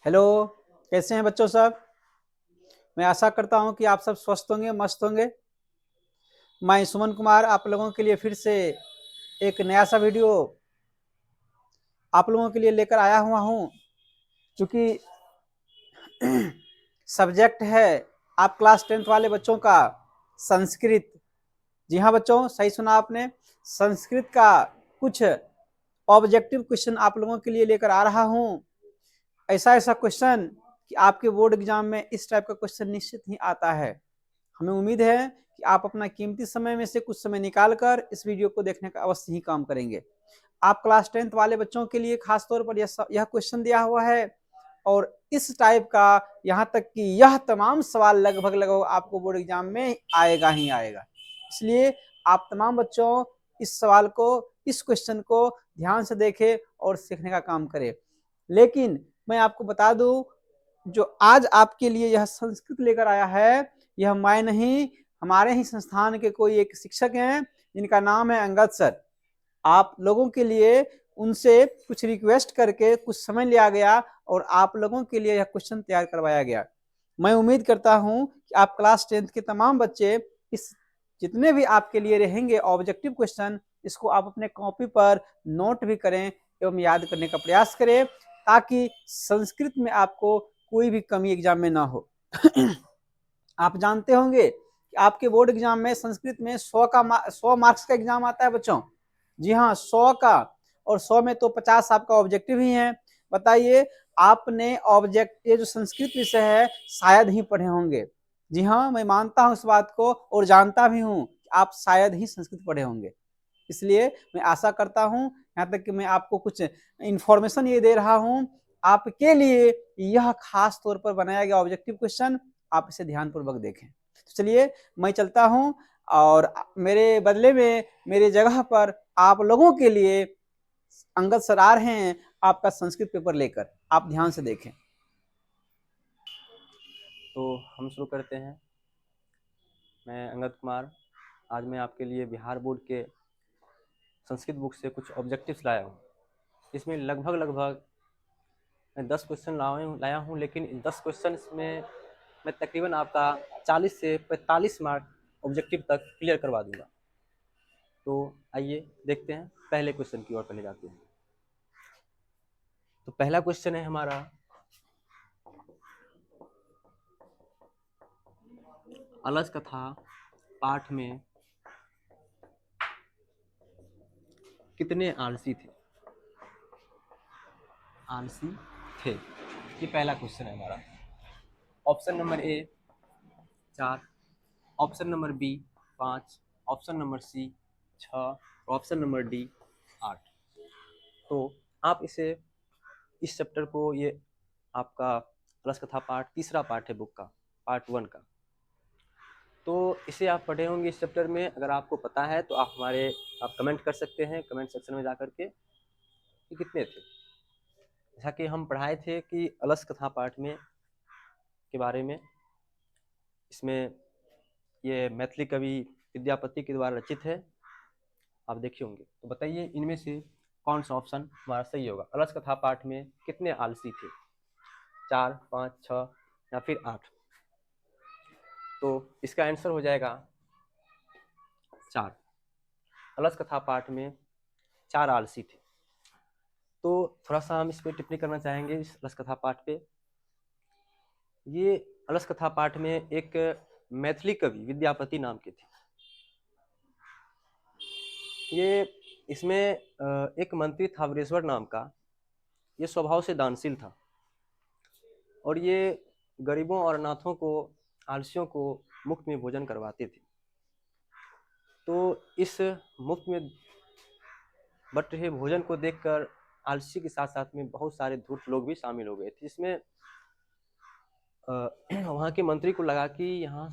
Hello, कैसे हैं बच्चों सब। मैं आशा करता हूं कि आप सब स्वस्थ होंगे, मस्त होंगे। मैं सुमन कुमार आप लोगों के लिए फिर से एक नया सा वीडियो आप लोगों के लिए लेकर आया हुआ हूं। चूंकि सब्जेक्ट है आप क्लास 10th वाले बच्चों का संस्कृत। जी हाँ बच्चों, सही सुना आपने। संस्कृत का कुछ ऑब्जेक्टिव क्वेश्चन आप लोगों के लिए लेकर आ रहा हूं। ऐसा ऐसा क्वेश्चन कि आपके बोर्ड एग्जाम में इस टाइप का क्वेश्चन निश्चित ही आता है। हमें उम्मीद है कि आप अपना कीमती समय में से कुछ समय निकाल कर इस वीडियो को देखने का अवश्य ही काम करेंगे। आप क्लास 10th वाले बच्चों के लिए खासतौर पर यह क्वेश्चन दिया हुआ है और इस टाइप का यहाँ तक कि यह तमाम सवाल लगभग लगभग आपको बोर्ड एग्जाम में आएगा ही आएगा। इसलिए आप तमाम बच्चों इस सवाल को, इस क्वेश्चन को ध्यान से देखें और सीखने का काम करें। लेकिन मैं आपको बता दूं, जो आज आपके लिए यह संस्कृत लेकर आया है, यह मैं नहीं, हमारे ही संस्थान के कोई एक शिक्षक हैं जिनका नाम है अंगद सर। आप लोगों के लिए उनसे कुछ रिक्वेस्ट करके कुछ समय लिया गया और आप लोगों के लिए यह क्वेश्चन तैयार करवाया गया। मैं उम्मीद करता हूं कि आप क्लास 10th के तमाम बच्चे इस जितने भी आपके लिए रहेंगे ऑब्जेक्टिव क्वेश्चन, इसको आप अपने कॉपी पर नोट भी करें एवं याद करने का प्रयास करें ताकि संस्कृत में आपको कोई भी कमी एग्जाम में ना हो। आप जानते होंगे कि आपके बोर्ड एग्जाम में संस्कृत में 100 मार्क्स का एग्जाम आता है बच्चों। जी हाँ, 100 का। और 100 में तो 50 आपका ऑब्जेक्टिव ही है। बताइए, आपने ऑब्जेक्ट ये जो संस्कृत विषय है शायद ही पढ़े होंगे। जी हाँ, मैं मानता हूँ इस बात को और जानता भी हूँ कि आप शायद ही संस्कृत पढ़े होंगे। इसलिए मैं आशा करता हूँ, यहाँ तक कि मैं आपको कुछ इंफॉर्मेशन ये दे रहा हूँ आपके लिए, यह खास तौर पर बनाया गया ऑब्जेक्टिव क्वेश्चन, आप इसे ध्यानपूर्वक देखें। तो चलिए मैं चलता हूँ और मेरे बदले में मेरे जगह पर आप लोगों के लिए अंगद सर आ रहे हैं आपका संस्कृत पेपर लेकर। आप ध्यान से देखें। तो हम शुरू करते हैं। मैं अंगद कुमार, आज मैं आपके लिए बिहार बोर्ड के संस्कृत बुक से कुछ ऑब्जेक्टिव्स लाया हूँ। इसमें लगभग मैं 10 क्वेश्चन लाया हूँ, लेकिन इन 10 क्वेश्चन में मैं तकरीबन आपका 40 से 45 मार्क ऑब्जेक्टिव तक क्लियर करवा दूंगा। तो आइए देखते हैं, पहले क्वेश्चन की ओर पहले जाते हैं। तो पहला क्वेश्चन है हमारा, अलस कथा पाठ में कितने आलसी थे? आलसी थे, ये पहला क्वेश्चन है हमारा। Option number A 4, option number B 5, option number C 6, option number D 8। तो आप इस चैप्टर को, ये आपका प्लस कथा पार्ट, तीसरा पार्ट है बुक का, पार्ट 1 का। तो इसे आप पढ़े होंगे इस चैप्टर में। अगर आपको पता है तो आप कमेंट कर सकते हैं कमेंट सेक्शन में जाकर के कि कितने थे। जैसा कि हम पढ़ाए थे कि अलस कथा पाठ में के बारे में, इसमें ये मैथिली कवि विद्यापति के द्वारा रचित है, आप देखे होंगे। तो बताइए इनमें से कौन सा ऑप्शन हमारा सही होगा। अलस कथा पाठ में कितने आलसी थे? 4, 5, 6 या फिर 8? तो इसका आंसर हो जाएगा 4। अलस कथा पाठ में 4 आलसी थे। तो थोड़ा सा हम इस पर टिप्पणी करना चाहेंगे, इस अलस कथा पाठ पे। ये अलस कथा पाठ में एक मैथिली कवि विद्यापति नाम के थे। ये इसमें एक मंत्री था वरेश्वर नाम का। ये स्वभाव से दानशील था और ये गरीबों और अनाथों को, आलसियों को मुफ्त में भोजन करवाते थे। तो इस मुफ्त में बट रहे भोजन को देखकर आलसी के साथ साथ में बहुत सारे धूर्त लोग भी शामिल हो गए थे। इसमें वहाँ के मंत्री को लगा कि यहाँ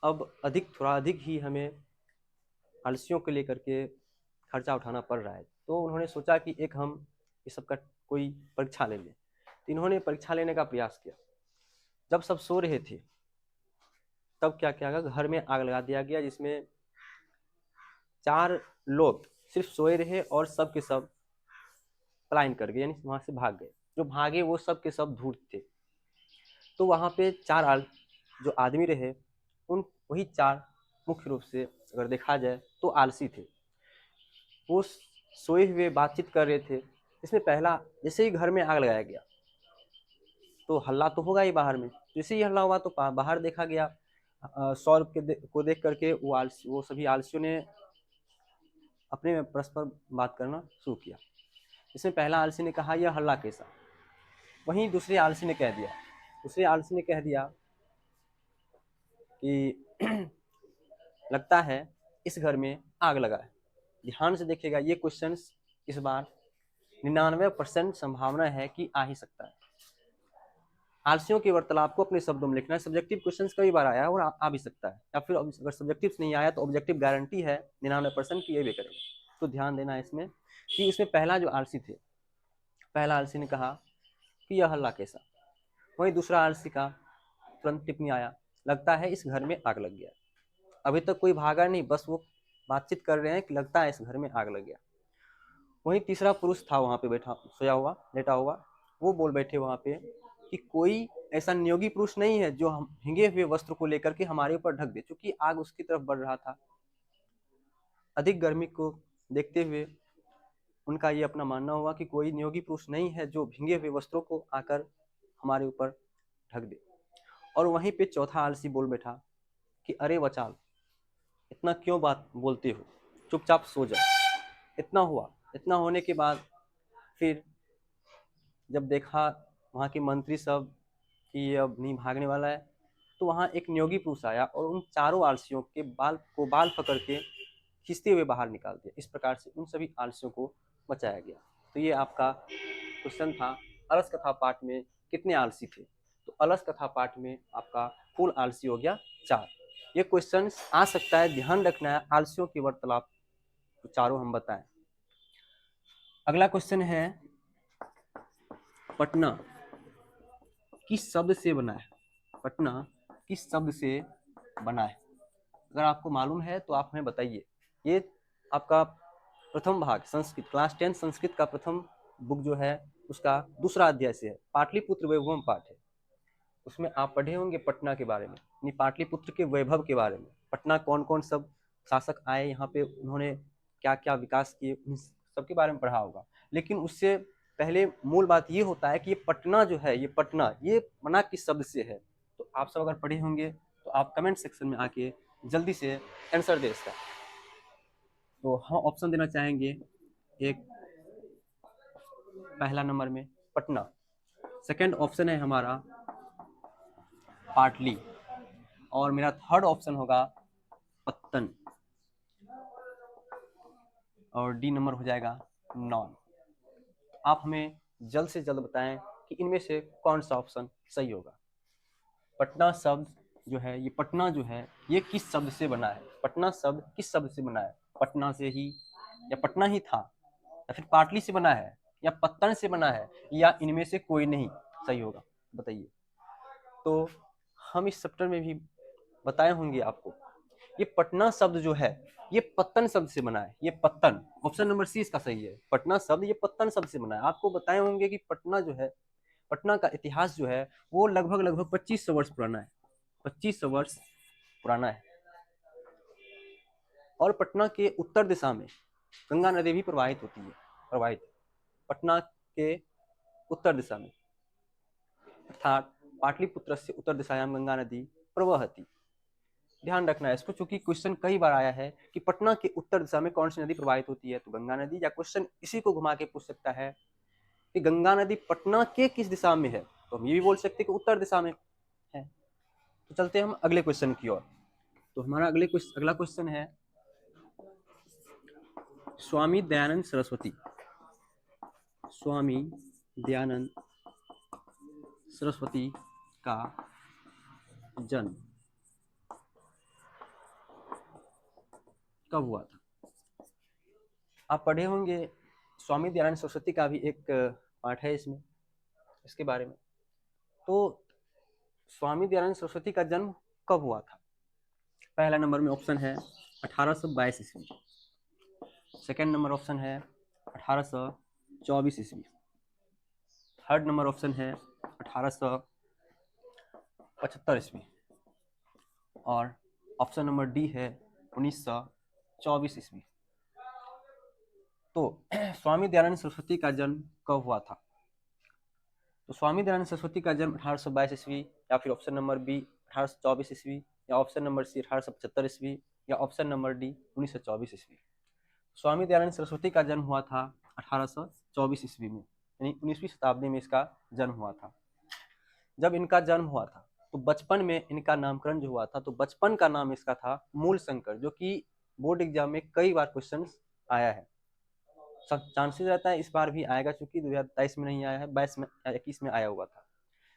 अब थोड़ा अधिक ही हमें आलसियों को लेकर के खर्चा उठाना पड़ रहा है। तो उन्होंने सोचा कि एक हम इस सब का कोई परीक्षा ले लें। तो इन्होंने परीक्षा लेने का प्रयास किया। जब सब सो रहे थे तब क्या किया गया, घर में आग लगा दिया गया, जिसमें 4 लोग सिर्फ सोए रहे और सब के सब पलायन कर गए, यानी वहां से भाग गए। जो भागे वो सब के सब धूर्त थे। तो वहाँ पे जो आदमी रहे, उन वही 4 मुख्य रूप से अगर देखा जाए तो आलसी थे। वो सोए हुए बातचीत कर रहे थे। इसमें पहला, जैसे ही घर में आग लगाया गया तो हल्ला तो होगा ही बाहर में। जैसे ही हल्ला हुआ तो बाहर देखा गया, सौरभ को देख करके वो सभी आलसियों ने अपने में परस्पर बात करना शुरू किया। इसमें पहला आलसी ने कहा, यह हल्ला कैसा। वहीं दूसरे आलसी ने कह दिया कि लगता है इस घर में आग लगा है। ध्यान से देखिएगा, ये क्वेश्चंस इस बार 99% संभावना है कि आ ही सकता है। आलसियों के वार्तालाप को अपने शब्दों में लिखना है। सब्जेक्टिव क्वेश्चंस कई बार आया है और आ भी सकता है, या फिर अगर सब्जेक्टिव नहीं आया तो ऑब्जेक्टिव गारंटी है 99% की ये भी करेगा। तो ध्यान देना है इसमें कि इसमें पहला जो आलसी थे, पहला आलसी ने कहा कि यह हल्ला कैसा। वहीं दूसरा आलसी का तुरंत टिप्पणी आया, लगता है इस घर में आग लग गया। अभी तक कोई भागा नहीं, बस वो बातचीत कर रहे हैं कि लगता है इस घर में आग लग गया। वहीं तीसरा पुरुष था वहां पे बैठा, सोया हुआ, लेटा हुआ। वो बोल बैठे वहां पे कि कोई ऐसा नियोगी पुरुष नहीं है जो हम भीगे हुए वस्त्र को लेकर के हमारे ऊपर ढक दे। क्योंकि आग उसकी तरफ बढ़ रहा था। अधिक गर्मी को देखते हुए उनका ये अपना मानना हुआ कि कोई नियोगी पुरुष नहीं है जो भीगे हुए वस्त्रों को आकर हमारे ऊपर ढक दे। और वहीं पे चौथा आलसी बोल बैठा कि अरे वचाल, इतना क्यों बात बोलते हो, चुपचाप सो जाओ। इतना हुआ। इतना होने के बाद फिर जब देखा वहाँ के मंत्री सब कि ये अब नहीं भागने वाला है, तो वहाँ एक नियोगी पुरुष आया और उन चारों आलसियों के बाल पकड़ के खींचते हुए बाहर निकाल दिया। इस प्रकार से उन सभी आलसियों को बचाया गया। तो ये आपका क्वेश्चन था, अलस कथा पाठ में कितने आलसी थे। तो अलस कथा पाठ में आपका कुल आलसी हो गया 4। ये क्वेश्चन आ सकता है, ध्यान रखना है। आलसियों की वार्तालाप तो चारों हम बताएं। अगला क्वेश्चन है, पटना किस शब्द से बना है। पटना किस शब्द से बना है। अगर आपको मालूम है तो आप हमें बताइए। ये आपका प्रथम भाग संस्कृत, क्लास 10 संस्कृत का प्रथम बुक जो है उसका दूसरा अध्याय से है, पाटलिपुत्र वैभवम पाठ है। उसमें आप पढ़े होंगे पटना के बारे में, पाटलिपुत्र के वैभव के बारे में। पटना कौन कौन सब शासक आए यहाँ पे, उन्होंने क्या क्या विकास किए, उन सबके बारे में पढ़ा होगा। लेकिन उससे पहले मूल बात ये होता है कि ये पटना जो है, ये पटना ये बना किस शब्द से है। तो आप सब अगर पढ़े होंगे तो आप कमेंट सेक्शन में आके जल्दी से आंसर दे इसका। तो हम ऑप्शन देना चाहेंगे, एक पहला नंबर में पटना, सेकंड ऑप्शन है हमारा पाटली, और मेरा थर्ड ऑप्शन होगा पत्तन, और डी नंबर हो जाएगा नॉन। आप हमें जल्द से जल्द बताएं कि इनमें से कौन सा ऑप्शन सही होगा। पटना शब्द जो है, ये पटना जो है ये किस शब्द से बना है। पटना शब्द किस शब्द से बना है। पटना से ही, या पटना ही था, या फिर पाटली से बना है, या पत्तन से बना है, या इनमें से कोई नहीं सही होगा, बताइए। तो हम इस चैप्टर में भी बताए होंगे आपको, ये पटना शब्द जो है ये पत्तन शब्द से बना है। ये पत्तन, ऑप्शन नंबर सी इसका सही है। पटना शब्द ये पत्तन शब्द से बना है। आपको बताए होंगे कि पटना जो है, पटना का इतिहास जो है वो लगभग 2500 वर्ष पुराना है। 2500 वर्ष पुराना है। और पटना के उत्तर दिशा में गंगा नदी भी प्रवाहित पटना के उत्तर दिशा में, अर्थात पाटलिपुत्र से उत्तर दिशायाम गंगा नदी प्रवहती। ध्यान रखना है इसको, चूंकि क्वेश्चन कई बार आया है कि पटना के उत्तर दिशा में कौन सी नदी प्रवाहित होती है, तो गंगा नदी। या क्वेश्चन इसी को घुमा के पूछ सकता है कि गंगा नदी पटना के किस दिशा में है, तो हम ये भी बोल सकते हैं कि उत्तर दिशा में है। तो चलते हैं हम अगले क्वेश्चन की ओर। तो हमारा अगला क्वेश्चन है, स्वामी दयानंद सरस्वती, स्वामी दयानंद सरस्वती का जन्म कब हुआ था। आप पढ़े होंगे, स्वामी दयानंद सरस्वती का भी एक पाठ है इसमें, इसके बारे में। तो स्वामी दयानंद सरस्वती का जन्म कब हुआ था। पहला नंबर में ऑप्शन है 1822 ईस्वी, सेकेंड नंबर ऑप्शन है 1824 ईस्वी, थर्ड नंबर ऑप्शन है 1875 ईस्वी और ऑप्शन नंबर डी है 1924 ईस्वी। तो स्वामी दयानंद सरस्वती का जन्म कब हुआ था? तो स्वामी दयानंद सरस्वती का जन्म 1822 ईस्वी, या फिर ऑप्शन नंबर बी 1824 ईस्वी, या ऑप्शन नंबर सी 1875 ईस्वी, या ऑप्शन नंबर डी 1924 ईस्वी। स्वामी दयानंद सरस्वती का जन्म हुआ था 1824 ईस्वी में, यानी 19वीं शताब्दी में इसका जन्म हुआ था। जब इनका जन्म हुआ था तो बचपन में इनका नामकरण जो हुआ था, तो बचपन का नाम इसका था मूल शंकर, जो कि बोर्ड एग्जाम में कई बार क्वेश्चन आया है। चांसेस रहता है इस बार भी आएगा, क्योंकि 2023 में नहीं आया है, 22 में 21 में आया हुआ था।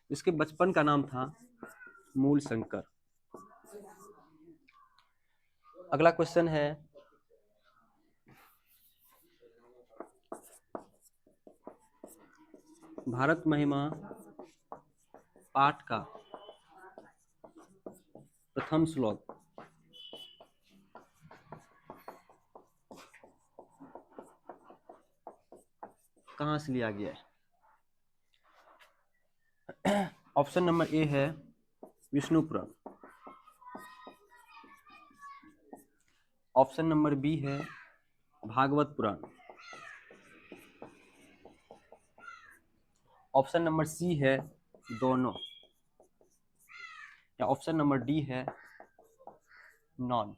इसके बचपन का नाम था मूल शंकर। अगला क्वेश्चन है, भारत महिमा पाठ का प्रथम श्लोक कहाँ से लिया गया है? ऑप्शन नंबर ए है विष्णु पुराण, ऑप्शन नंबर बी है भागवत पुराण, ऑप्शन नंबर सी है दोनों, या ऑप्शन नंबर डी है नॉन।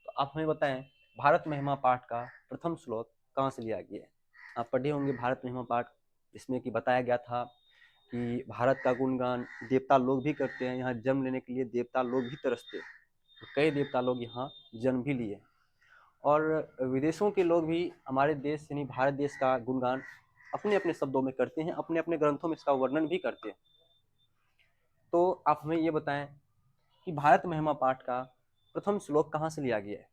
तो आप हमें बताएं भारत महिमा पाठ का प्रथम श्लोक कहाँ से लिया गया है? आप पढ़े होंगे भारत महिमा पाठ, इसमें कि बताया गया था कि भारत का गुणगान देवता लोग भी करते हैं, यहाँ जन्म लेने के लिए देवता लोग भी तरसते हैं। तो कई देवता लोग यहाँ जन्म भी लिए, और विदेशों के लोग भी हमारे देश यानी भारत देश का गुणगान अपने अपने शब्दों में करते हैं, अपने अपने ग्रंथों में इसका वर्णन भी करते हैं। तो आप हमें ये बताएं कि भारत महिमा पाठ का प्रथम श्लोक कहाँ से लिया गया है?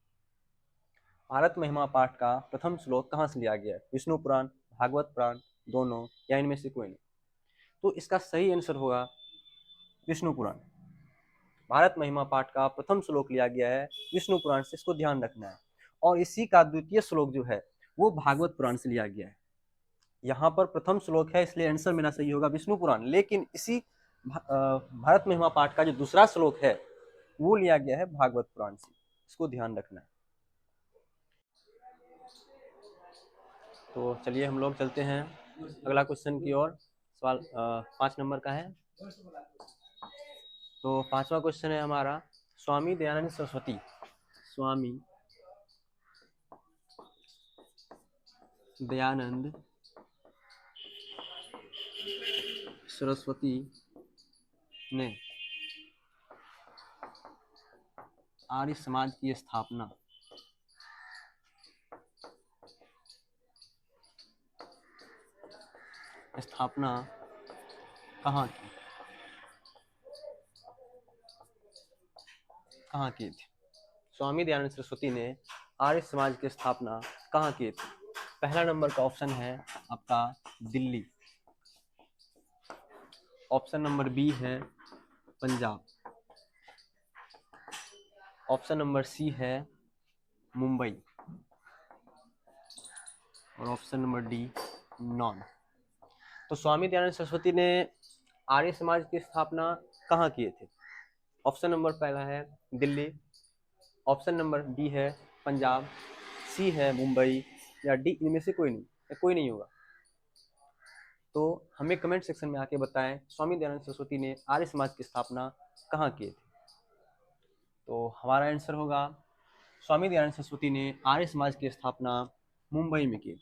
भारत महिमा पाठ का प्रथम श्लोक कहाँ से लिया गया है? विष्णु पुराण, भागवत पुराण, दोनों, या इनमें से कोई नहीं? तो इसका सही आंसर होगा विष्णु पुराण। भारत महिमा पाठ का प्रथम श्लोक लिया गया है विष्णु पुराण से, इसको ध्यान रखना है। और इसी का द्वितीय श्लोक जो है वो भागवत पुराण से लिया गया है। यहाँ पर प्रथम श्लोक है, इसलिए आंसर मेरा सही होगा विष्णु पुराण, लेकिन इसी भारत महिमा पाठ का जो दूसरा श्लोक है वो लिया गया है भागवत पुराण से, इसको ध्यान रखना है। तो चलिए हम लोग चलते हैं अगला क्वेश्चन की ओर। सवाल 5 नंबर का है। तो 5वां क्वेश्चन है हमारा, स्वामी दयानंद सरस्वती, स्वामी दयानंद सरस्वती ने आर्य समाज की स्थापना कहाँ की? कहाँ की थी? स्वामी दयानंद सरस्वती ने आर्य समाज की स्थापना कहाँ की थी? पहला नंबर का ऑप्शन है आपका दिल्ली, ऑप्शन नंबर बी है पंजाब, ऑप्शन नंबर सी है मुंबई, और ऑप्शन नंबर डी नॉन। तो स्वामी दयानंद सरस्वती ने आर्य समाज की स्थापना कहाँ किए थे? ऑप्शन नंबर पहला है दिल्ली, ऑप्शन नंबर बी है पंजाब, सी है मुंबई, या डी इनमें से कोई नहीं, या कोई नहीं होगा। तो हमें कमेंट सेक्शन में आके बताएं स्वामी दयानंद सरस्वती ने आर्य समाज की स्थापना कहाँ किए थे। तो हमारा आंसर होगा स्वामी दयानंद सरस्वती ने आर्य समाज की स्थापना मुंबई में की थी।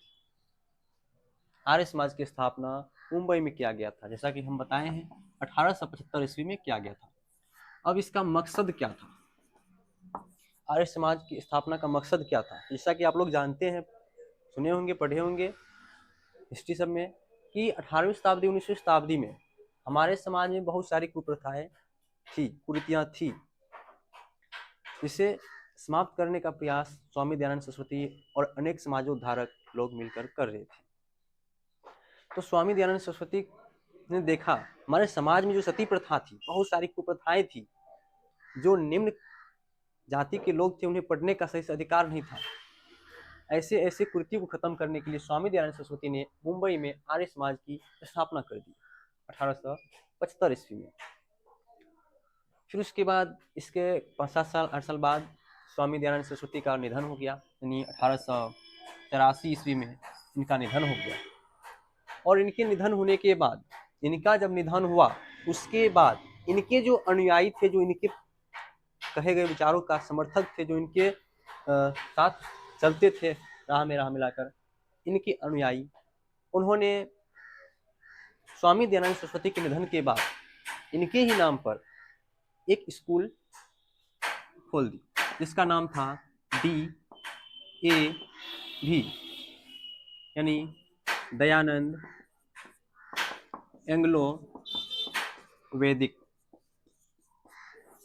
आर्य समाज की स्थापना मुंबई में किया गया था, जैसा कि हम बताए हैं 1875 ईस्वी में किया गया था। अब इसका मकसद क्या था? आर्य समाज की स्थापना का मकसद क्या था? जैसा कि आप लोग जानते हैं, सुने होंगे, पढ़े होंगे हिस्ट्री सब में, कि 18वीं शताब्दी 19वीं शताब्दी में हमारे समाज में बहुत सारी कुप्रथाएं थी, कुरीतियां थी, जिसे समाप्त करने का प्रयास स्वामी दयानंद सरस्वती और अनेक समाजोद्धारक लोग मिलकर कर रहे थे। तो स्वामी दयानंद सरस्वती ने देखा हमारे समाज में जो सती प्रथा थी, बहुत सारी कुप्रथाएं थी, जो निम्न जाति के लोग थे उन्हें पढ़ने का सही से अधिकार नहीं था। ऐसे कुरीतियों को खत्म करने के लिए स्वामी दयानंद सरस्वती ने मुंबई में आर्य समाज की स्थापना कर दी। 1875 ईस्वी में। फिर उसके बाद इसके 5-7 साल 8 साल बाद स्वामी दयानंद सरस्वती का निधन हो गया, यानी 1883 ईस्वी में इनका निधन हो गया। और इनके निधन होने के बाद, इनका जब निधन हुआ उसके बाद इनके जो अनुयायी थे, जो इनके कहे गए विचारों का समर्थक थे, जो इनके साथ चलते थे राह में राह मिलाकर, इनके अनुयायी, उन्होंने स्वामी दयानंद सरस्वती के निधन के बाद इनके ही नाम पर एक स्कूल खोल दी, जिसका नाम था DAV, यानी दयानंद एंग्लो वैदिक।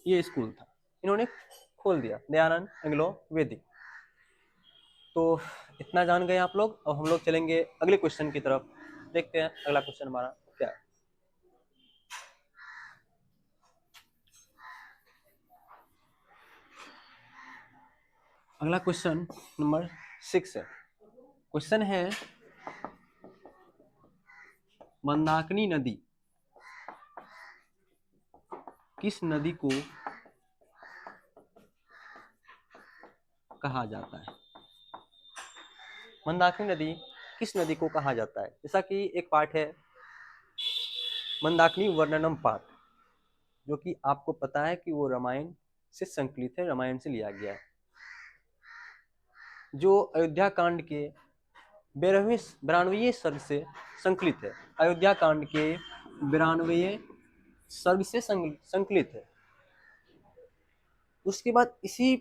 ये स्कूल था, इन्होंने खोल दिया, दयानंद एंग्लो वैदिक। तो इतना जान गए आप लोग। अब हम लोग चलेंगे अगले क्वेश्चन की तरफ, देखते हैं अगला क्वेश्चन हमारा क्या है। अगला क्वेश्चन नंबर 6 है। क्वेश्चन है, मंदाकिनी नदी किस नदी को कहा जाता है? मंदाकिनी नदी किस नदी को कहा जाता है? जैसा कि एक पाठ है मंदाकिनी वर्णनम पाठ, जो कि आपको पता है कि वो रामायण से संकलित है, रामायण से लिया गया है, जो अयोध्या कांड के 92वें सर्ग से संकलित है। अयोध्या कांड के 92वें सर्ग से संकलित है। उसके बाद इसी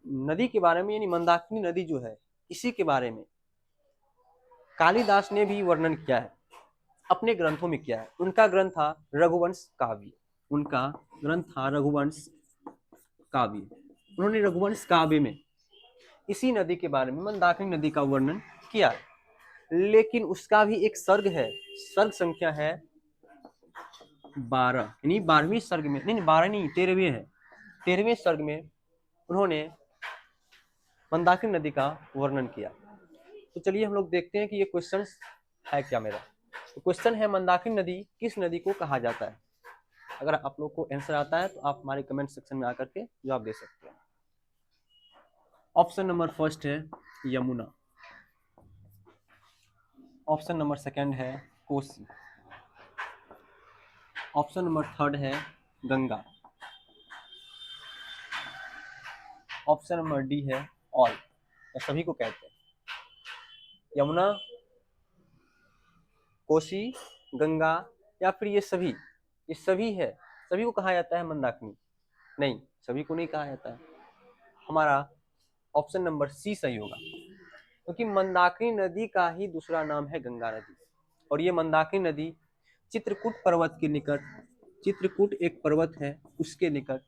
नदी के बारे में, यानी मंदाकिनी नदी जो है, इसी के बारे में कालिदास ने भी वर्णन किया है, अपने ग्रंथों में किया है। उनका ग्रंथ था रघुवंश काव्य। उनका ग्रंथ था रघुवंश काव्य। उन्होंने रघुवंश काव्य में इसी नदी के बारे में, मंदाकिनी नदी का वर्णन किया है। लेकिन उसका भी एक सर्ग है, सर्ग संख्या है 12, यानी 12वीं सर्ग में, नहीं 12 नहीं 13वीं है, 13वें सर्ग में उन्होंने मंदाकिनी नदी का वर्णन किया। तो चलिए हम लोग देखते हैं कि ये क्वेश्चन है क्या मेरा। तो क्वेश्चन है, मंदाकिनी नदी किस नदी को कहा जाता है? अगर आप लोग को आंसर आता है तो आप हमारे कमेंट सेक्शन में आकर के जवाब दे सकते हैं। ऑप्शन नंबर फर्स्ट है यमुना, ऑप्शन नंबर सेकंड है कोसी, ऑप्शन नंबर थर्ड है गंगा, ऑप्शन नंबर डी है ऑल, या सभी को कहते हैं। यमुना, कोसी, गंगा, या फिर ये सभी है, सभी को कहा जाता है मंदाकिनी? नहीं, सभी को नहीं कहा जाता है। हमारा ऑप्शन नंबर सी सही होगा, क्योंकि मंदाकिनी नदी का ही दूसरा नाम है गंगा नदी। और ये मंदाकिनी नदी चित्रकूट पर्वत के निकट, चित्रकूट एक पर्वत है उसके निकट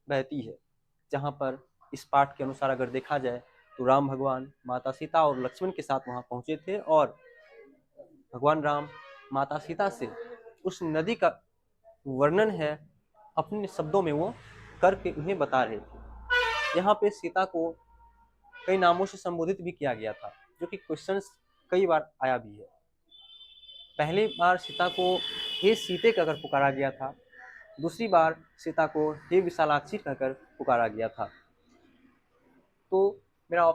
बहती है, जहाँ पर इस पाठ के अनुसार अगर देखा जाए तो राम भगवान माता सीता और लक्ष्मण के साथ वहाँ पहुँचे थे, और भगवान राम माता सीता से उस नदी का वर्णन है अपने शब्दों में वो करके उन्हें बता रहे थे। यहाँ पे सीता को कई नामों से संबोधित भी किया गया था, जो कि क्वेश्चंस कई बार आया भी है। पहली बार सीता को हे सीते कहकर पुकारा गया था, दूसरी बार सीता को हे विशालाक्षी कहकर पुकारा गया था। तो मेरा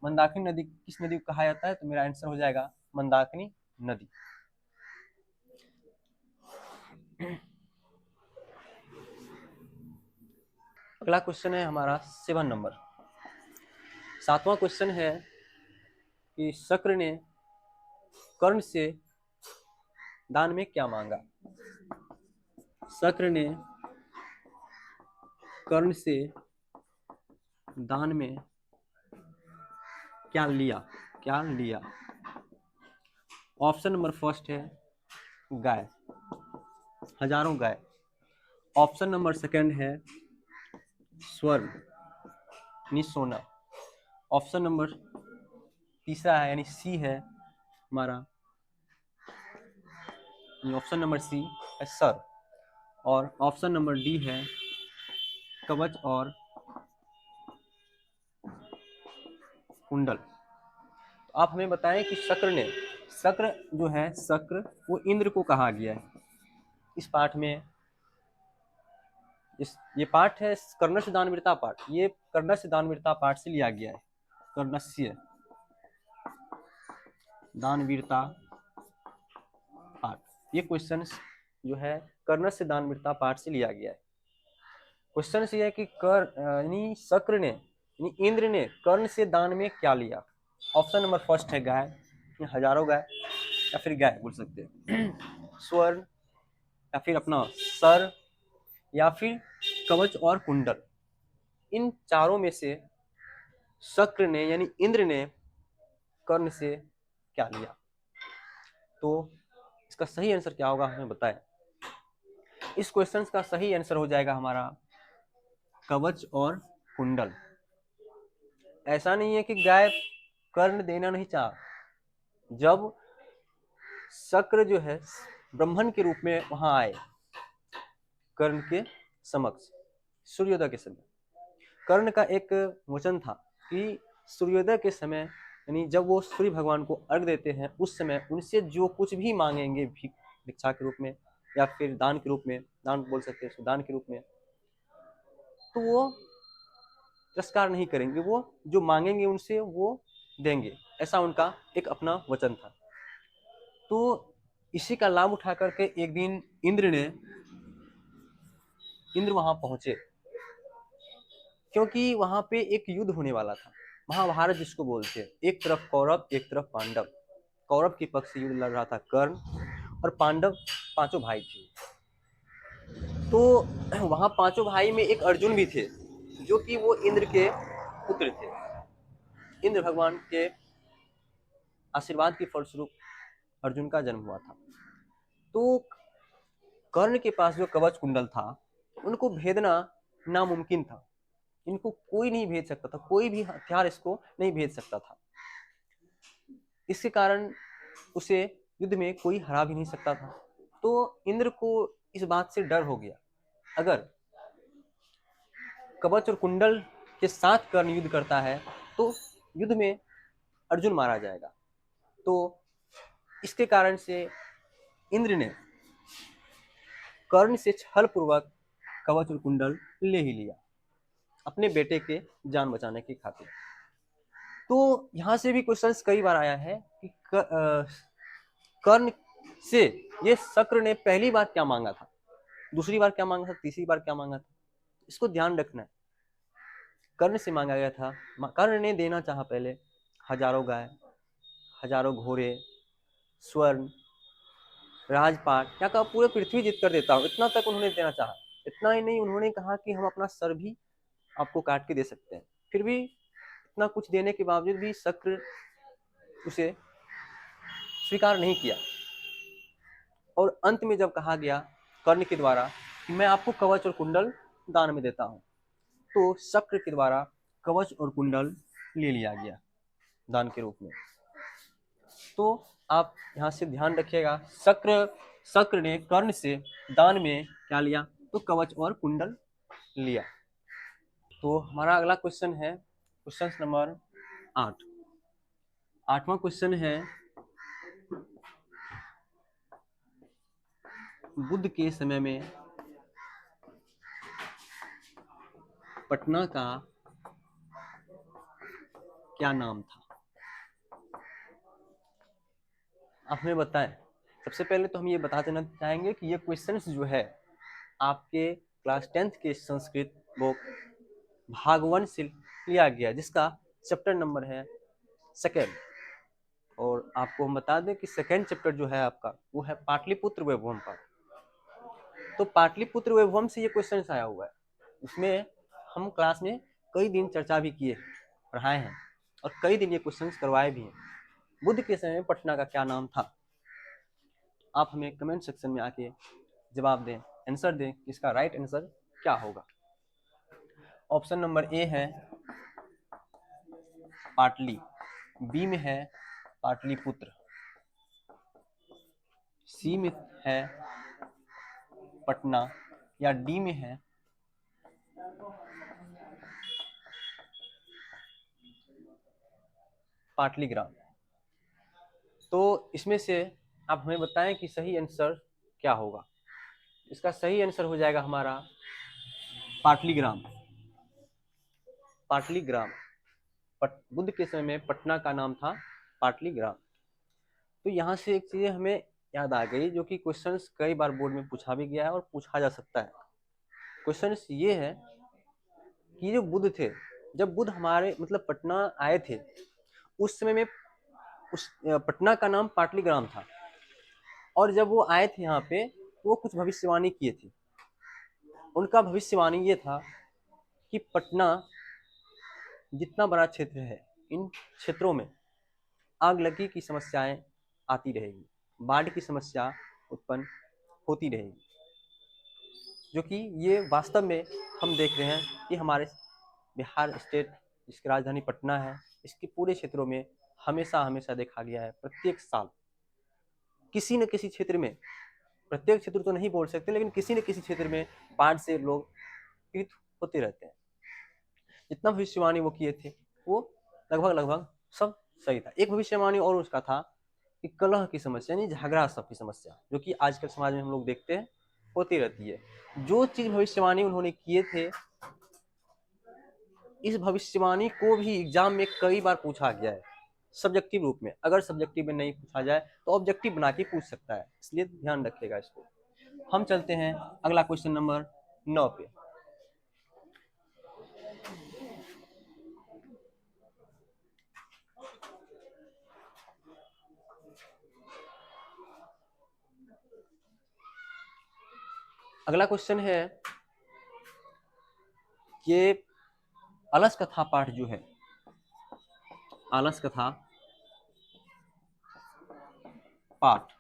मंदाकिनी नदी किस नदी को कहा जाता है? तो मेरा आंसर हो जाएगा मंदाकिनी नदी। अगला क्वेश्चन है हमारा 7 नंबर। 7वां क्वेश्चन है कि शक्र ने कर्ण से दान में क्या मांगा? शक्र ने कर्ण से दान में क्या लिया? ऑप्शन नंबर फर्स्ट है गाय, हजारों गाय। ऑप्शन नंबर सेकंड है स्वर्ण, यानी सोना। ऑप्शन नंबर तीसरा है, यानी सी है हमारा, ऑप्शन नंबर सी है सर। और ऑप्शन नंबर डी है कवच और कुंडल। तो आप हमें बताएं कि शक्र जो है, शक्र वो इंद्र को कहा गया है। इस पाठ में ये पाठ है कर्णस्य दानवीरता पाठ, ये कर्णस्य दानवीरता पाठ से लिया गया है। कर्णस्य दानवीरता पाठ, ये क्वेश्चन जो है कर्णस्य दानवीरता पाठ से लिया गया है। क्वेश्चन ये है कि यानी शक्र ने यानी इंद्र ने कर्ण से दान में क्या लिया। ऑप्शन नंबर फर्स्ट है गाय, हजारों गाय, या फिर गाय बोल सकते हैं, स्वर्ण, या फिर अपना सर, या फिर कवच और कुंडल। इन चारों में से शक्र ने यानी इंद्र ने कर्ण से क्या लिया। तो इसका सही आंसर क्या होगा हमें बताएं। इस क्वेश्चन का सही आंसर हो जाएगा हमारा कवच और कुंडल। ऐसा नहीं है कि गाय कर्ण देना नहीं चाहा, जब शक्र जो है ब्राह्मण के रूप में वहां आए कर्ण के समक्ष सूर्योदय के समय, कर्ण का एक वचन था कि सूर्योदय के समय यानी जब वो सूर्य भगवान को अर्घ देते हैं उस समय उनसे जो कुछ भी मांगेंगे भिक्षा के रूप में या फिर दान के रूप में, दान बोल सकते हैं दान के रूप में, तो वो तिरस्कार नहीं करेंगे, वो जो मांगेंगे उनसे वो देंगे, ऐसा उनका एक अपना वचन था। तो इसी का लाभ उठा करके एक दिन इंद्र वहां पहुंचे, क्योंकि वहां पे एक युद्ध होने वाला था, महाभारत जिसको बोलते हैं। एक तरफ कौरव एक तरफ पांडव। कौरव के पक्ष से युद्ध लड़ रहा था कर्ण, और पांडव पांचों भाई थे। तो वहां पांचों भाई में एक अर्जुन भी थे, जो कि वो इंद्र के पुत्र थे। इंद्र भगवान के आशीर्वाद के फलस्वरूप अर्जुन का जन्म हुआ था। तो कर्ण के पास जो कवच कुंडल था उनको भेदना नामुमकिन था, इनको कोई नहीं भेज सकता था, कोई भी हथियार इसको नहीं भेज सकता था। इसके कारण उसे युद्ध में कोई हरा भी नहीं सकता था। तो इंद्र को इस बात से डर हो गया, अगर कवच और कुंडल के साथ कर्ण युद्ध करता है तो युद्ध में अर्जुन मारा जाएगा। तो इसके कारण से इंद्र ने कर्ण से छल पूर्वक कवच और कुंडल ले ही लिया, अपने बेटे के जान बचाने की खातिर। तो यहाँ से भी क्वेश्चंस कई बार आया है कि कर्ण से ये शक्र ने पहली बार क्या मांगा था, दूसरी बार क्या मांगा था, तीसरी बार क्या मांगा था, इसको ध्यान रखना है। कर्ण से मांगा गया था, कर्ण ने देना चाहा पहले हजारों गाय, हजारों घोड़े, स्वर्ण, राजपाट, क्या कहा पूरे पृथ्वी जीत कर देता हूँ, इतना तक उन्होंने देना चाहा। इतना ही नहीं, उन्होंने कहा कि हम अपना सर भी आपको काट के दे सकते हैं। फिर भी इतना कुछ देने के बावजूद भी शक्र उसे स्वीकार नहीं किया। और अंत में जब कहा गया कर्ण के द्वारा कि मैं आपको कवच और कुंडल दान में देता हूं, तो शक्र के द्वारा कवच और कुंडल ले लिया गया दान के रूप में। तो आप यहाँ से ध्यान रखिएगा, शक्र ने कर्ण से दान में क्या लिया, तो कवच और कुंडल लिया। तो हमारा अगला क्वेश्चन है क्वेश्चन नंबर 8। 8वां क्वेश्चन है, बुद्ध के समय में पटना का क्या नाम था। आप हमें बताएं। सबसे पहले तो हम ये बता देना चाहेंगे कि ये क्वेश्चंस जो है आपके क्लास 10th के संस्कृत बुक भाग 1 से लिया गया, जिसका चैप्टर नंबर है 2। और आपको हम बता दें कि 2nd चैप्टर जो है आपका वो है पाटलिपुत्र वैभवम का। तो पाटलिपुत्र वैभवम से ये क्वेश्चन आया हुआ है। उसमें हम क्लास में कई दिन चर्चा भी किए, पढ़ाए हैं, और कई दिन ये क्वेश्चन करवाए भी हैं। बुद्ध के समय में पटना का क्या नाम था। आप हमें कमेंट सेक्शन में आके जवाब दें, आंसर दें कि इसका राइट आंसर क्या होगा। ऑप्शन नंबर ए है पाटली, बी में है पाटलिपुत्र, सी में है पटना, या डी में है पाटलीग्राम। तो इसमें से आप हमें बताएं कि सही आंसर क्या होगा। इसका सही आंसर हो जाएगा हमारा पाटलीग्राम। पाटलीग्राम बुद्ध के समय में पटना का नाम था पाटलीग्राम। तो यहाँ से एक चीज हमें याद आ गई, जो कि क्वेश्चंस कई बार बोर्ड में पूछा भी गया है और पूछा जा सकता है। क्वेश्चंस ये है कि जो बुद्ध थे, जब बुद्ध हमारे मतलब पटना आए थे, उस समय में उस पटना का नाम पाटलीग्राम था, और जब वो आए थे यहाँ पे तो वो कुछ भविष्यवाणी किए थे। उनका भविष्यवाणी ये था कि पटना जितना बड़ा क्षेत्र है, इन क्षेत्रों में आग लगी की समस्याएं आती रहेगी, बाढ़ की समस्या उत्पन्न होती रहेगी, जो कि ये वास्तव में हम देख रहे हैं कि हमारे बिहार स्टेट, जिसकी राजधानी पटना है, इसके पूरे क्षेत्रों में हमेशा हमेशा देखा गया है। प्रत्येक साल किसी न किसी क्षेत्र में, प्रत्येक क्षेत्र तो नहीं बोल सकते, लेकिन किसी न किसी क्षेत्र में बाढ़ से लोग पीड़ित होते रहते हैं। जितना भविष्यवाणी वो किए थे वो लगभग लगभग सब सही था। एक भविष्यवाणी और उसका था कि कलह की समस्या, यानी झगड़ा सब की समस्या, जो कि आजकल समाज में हम लोग देखते हैं होती रहती है। जो चीज भविष्यवाणी उन्होंने किए थे, इस भविष्यवाणी को भी एग्जाम में कई बार पूछा गया है सब्जेक्टिव रूप में। अगर सब्जेक्टिव में नहीं पूछा जाए तो ऑब्जेक्टिव बना के पूछ सकता है, इसलिए ध्यान रखिएगा इसको। हम चलते हैं अगला क्वेश्चन नंबर 9 पे। अगला क्वेश्चन है कि अलस कथा पाठ जो है, अलस कथा पाठ,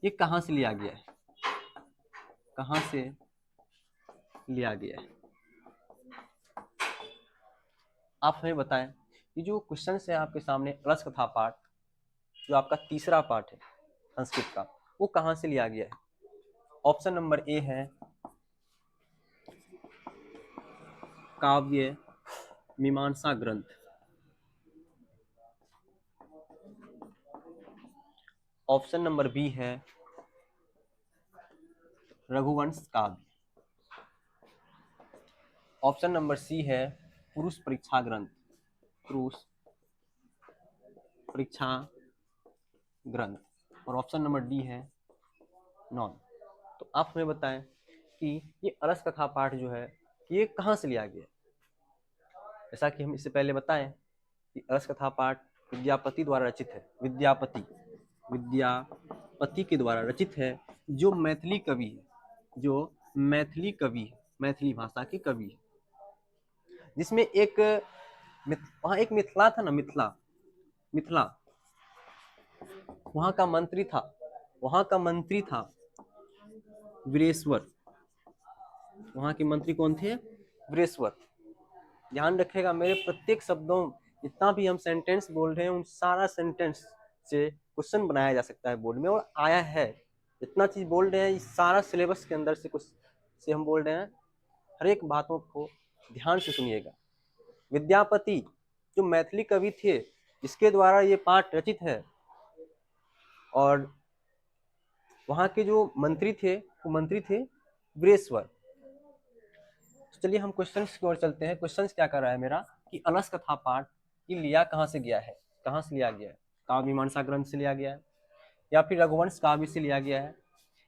ये कहां से लिया गया है? कहां से लिया गया है? आप हमें बताएं कि जो क्वेश्चन है आपके सामने, अलस कथा पाठ, जो आपका तीसरा पाठ है संस्कृत का, वो कहां से लिया गया है? ऑप्शन नंबर ए है काव्य मीमांसा ग्रंथ, ऑप्शन नंबर बी है रघुवंश काव्य, ऑप्शन नंबर सी है पुरुष परीक्षा ग्रंथ, पुरुष परीक्षा ग्रंथ, और ऑप्शन नंबर डी है नॉन। तो आप हमें बताएं कि ये अलस कथा पाठ जो है ये कहाँ से लिया गया? जैसा कि हम इससे पहले बताएं कि अलस कथा पाठ विद्यापति द्वारा रचित है। विद्यापति के द्वारा रचित है, जो मैथिली कवि है, जो मैथिली कवि है, मैथिली भाषा के कवि है, जिसमें एक वहाँ एक मिथिला था ना, मिथिला वहाँ का मंत्री था, वहाँ का मंत्री था वीरेश्वर। वहाँ के मंत्री कौन थे? वीरेश्वर। ध्यान रखेगा, मेरे प्रत्येक शब्दों, जितना भी हम सेंटेंस बोल रहे हैं, उन सारा सेंटेंस से क्वेश्चन बनाया जा सकता है बोर्ड में, और आया है। जितना चीज बोल रहे हैं, इस सारा सिलेबस के अंदर से कुछ से हम बोल रहे हैं। हर एक बातों को ध्यान से सुनिएगा। विद्यापति जो मैथिली कवि थे, जिसके द्वारा ये पाठ रचित है, और वहाँ के जो मंत्री थे वो मंत्री थे वीरेश्वर। तो चलिए हम क्वेश्चंस की ओर चलते हैं। क्वेश्चंस क्या कर रहा है मेरा कि अलस कथा पाठ ये लिया कहाँ से गया है? कहाँ से लिया गया है? काव्य मीमांसा ग्रंथ से लिया गया है, या फिर रघुवंश काव्य से लिया गया है,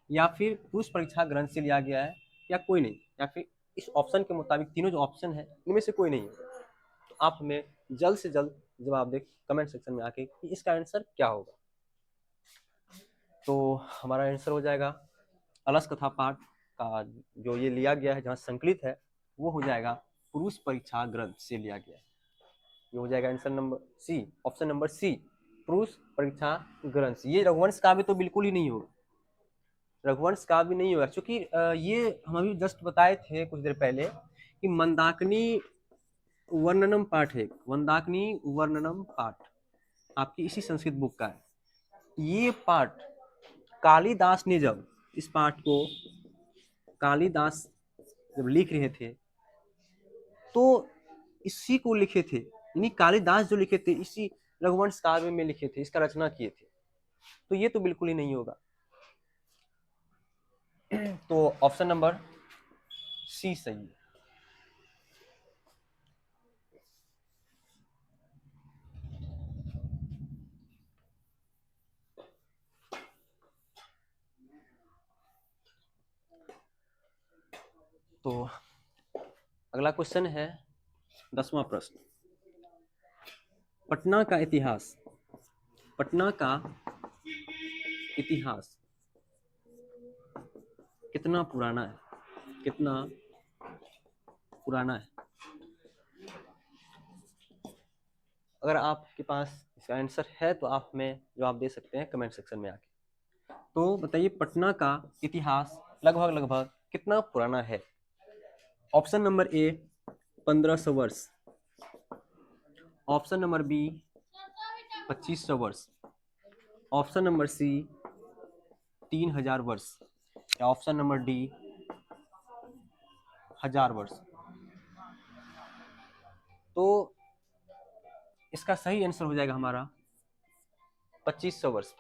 या फिर पुरुष परीक्षा ग्रंथ से लिया गया है, या कोई नहीं, या फिर इस ऑप्शन के मुताबिक तीनों जो ऑप्शन है इनमें से कोई नहीं है। तो आप हमें जल्द से जल्द जवाब दें कमेंट सेक्शन में आके कि इसका आंसर क्या होगा। तो हमारा आंसर हो जाएगा अलस कथा पाठ का जो ये लिया गया है, जहाँ संकलित है, वो हो जाएगा पुरुष परीक्षा ग्रंथ से लिया गया है। ये हो जाएगा answer number C, option number C, Purush Pariksha ग्रंथ से। ये रघुवंश काव्य तो बिल्कुल ही नहीं होगा, रघुवंश काव्य नहीं होगा, क्योंकि ये हम अभी जस्ट बताए थे कुछ देर पहले कि मंदाकिनी वर्णनम पाठ है, मंदाकिनी वर्णनम पाठ आपकी इसी संस्कृत बुक का है। ये पाठ कालिदास ने जब इस पाठ को कालिदास जब लिख रहे थे तो इसी को लिखे थे, यानी कालिदास जो लिखे थे इसी रघुवंश काव्य में लिखे थे, इसका रचना किए थे। तो ये तो बिल्कुल ही नहीं होगा। तो ऑप्शन नंबर सी सही है। तो अगला क्वेश्चन है 10वां प्रश्न। पटना का इतिहास, पटना का इतिहास कितना पुराना है, कितना पुराना है? अगर आपके पास इसका आंसर है तो आप हमें जवाब दे सकते हैं कमेंट सेक्शन में आके। तो बताइए पटना का इतिहास लगभग लगभग कितना पुराना है? ऑप्शन नंबर ए 1500 वर्ष, ऑप्शन नंबर बी 2500 वर्ष, ऑप्शन नंबर सी 3000 वर्ष, या ऑप्शन नंबर डी 1000 वर्ष। तो इसका सही आंसर हो जाएगा हमारा 2500 वर्ष।